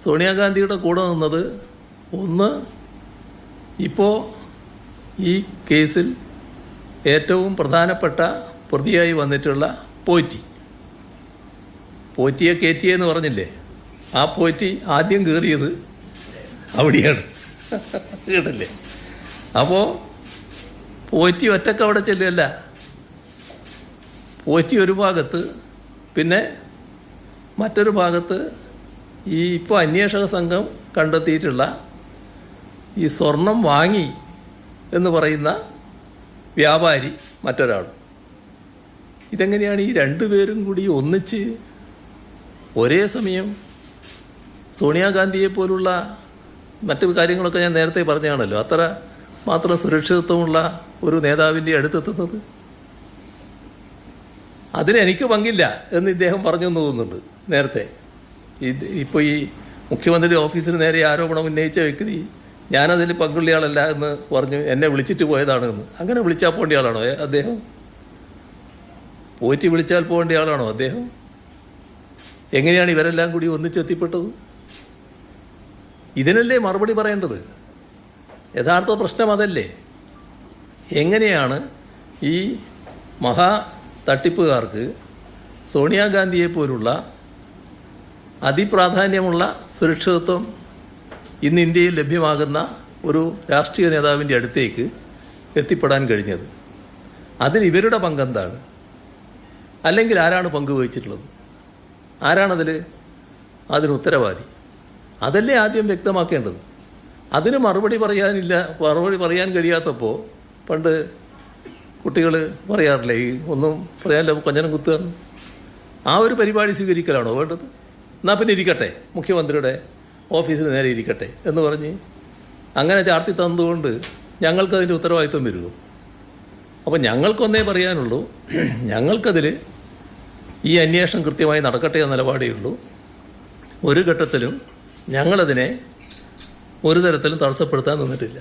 സോണിയാഗാന്ധിയുടെ കൂടെ നിന്നത് ഒന്ന്, ഇപ്പോൾ ഈ കേസിൽ ഏറ്റവും പ്രധാനപ്പെട്ട പ്രതിയായി വന്നിട്ടുള്ള പോറ്റിയെ കയറ്റിയെന്ന് പറഞ്ഞില്ലേ, ആ പോറ്റി ആദ്യം കയറിയത് അവിടെയാണ്. കേട്ടില്ലേ? അപ്പോൾ പോറ്റി ഒറ്റക്ക് അവിടെ ചെല്ലുകയല്ല, പോറ്റി ഒരു ഭാഗത്ത്, പിന്നെ മറ്റൊരു ഭാഗത്ത് ഈ ഇപ്പോൾ അന്വേഷക സംഘം കണ്ടെത്തിയിട്ടുള്ള ഈ സ്വർണം വാങ്ങി എന്ന് പറയുന്ന വ്യാപാരി മറ്റൊരാൾ. ഇതെങ്ങനെയാണ് ഈ രണ്ടുപേരും കൂടി ഒന്നിച്ച് ഒരേ സമയം സോണിയാഗാന്ധിയെ പോലുള്ള മറ്റു കാര്യങ്ങളൊക്കെ ഞാൻ നേരത്തെ പറഞ്ഞാണല്ലോ, അത്ര മാത്രം സുരക്ഷിതത്വമുള്ള ഒരു നേതാവിൻ്റെ അടുത്തെത്തുന്നത്? അതിനെനിക്ക് പങ്കില്ല എന്ന് ഇദ്ദേഹം പറഞ്ഞു എന്ന് തോന്നുന്നുണ്ട് നേരത്തെ. ഇപ്പോൾ ഈ മുഖ്യമന്ത്രിയുടെ ഓഫീസിന് നേരെ ആരോപണം ഉന്നയിച്ച വ്യക്തി ഞാനതിൽ പങ്കുള്ള ആളല്ല എന്ന് പറഞ്ഞു എന്നെ വിളിച്ചിട്ട് പോയതാണ് എന്ന്. അങ്ങനെ വിളിച്ചാൽ പോകേണ്ട ആളാണോ അദ്ദേഹം? പോറ്റി വിളിച്ചാൽ പോകേണ്ട ആളാണോ അദ്ദേഹം? എങ്ങനെയാണ് ഇവരെല്ലാം കൂടി ഒന്നിച്ചെത്തിപ്പെട്ടത്? ഇതിനല്ലേ മറുപടി പറയേണ്ടത്? യഥാർത്ഥ പ്രശ്നം അതല്ലേ? എങ്ങനെയാണ് ഈ മഹാ തട്ടിപ്പുകാർക്ക് സോണിയാഗാന്ധിയെ പോലുള്ള അതിപ്രാധാന്യമുള്ള സുരക്ഷിതത്വം ഇന്ന് ഇന്ത്യയിൽ ലഭ്യമാകുന്ന ഒരു രാഷ്ട്രീയ നേതാവിൻ്റെ അടുത്തേക്ക് എത്തിപ്പെടാൻ കഴിഞ്ഞത്? അതിന് ഇവരുടെ പങ്കെന്താണ്? അല്ലെങ്കിൽ ആരാണ് പങ്കുവഹിച്ചിട്ടുള്ളത്? അതിന് ഉത്തരവാദി? അതല്ലേ ആദ്യം വ്യക്തമാക്കേണ്ടത്. അതിന് മറുപടി പറയാൻ കഴിയാത്തപ്പോൾ പണ്ട് കുട്ടികൾ പറയാറില്ലേ, ഈ ഒന്നും പറയാനില്ല കൊഞ്ഞനം കുത്തുക, ആ ഒരു പരിപാടി സ്വീകരിക്കലാണോ വേണ്ടത്? എന്നാൽ പിന്നെ ഇരിക്കട്ടെ, മുഖ്യമന്ത്രിയുടെ ഓഫീസിന് നേരെ ഇരിക്കട്ടെ എന്ന് പറഞ്ഞ് അങ്ങനെ ചാർത്തി തന്നതുകൊണ്ട് ഞങ്ങൾക്കതിൻ്റെ ഉത്തരവാദിത്വം വരുമോ? അപ്പോൾ ഞങ്ങൾക്കൊന്നേ പറയാനുള്ളൂ, ഞങ്ങൾക്കതിൽ ഈ അന്വേഷണം കൃത്യമായി നടക്കട്ടെ എന്ന നിലപാടേ ഉള്ളൂ. ഒരു ഘട്ടത്തിലും ഞങ്ങളതിനെ ഒരു തരത്തിലും തടസ്സപ്പെടുത്താൻ നിന്നിട്ടില്ല.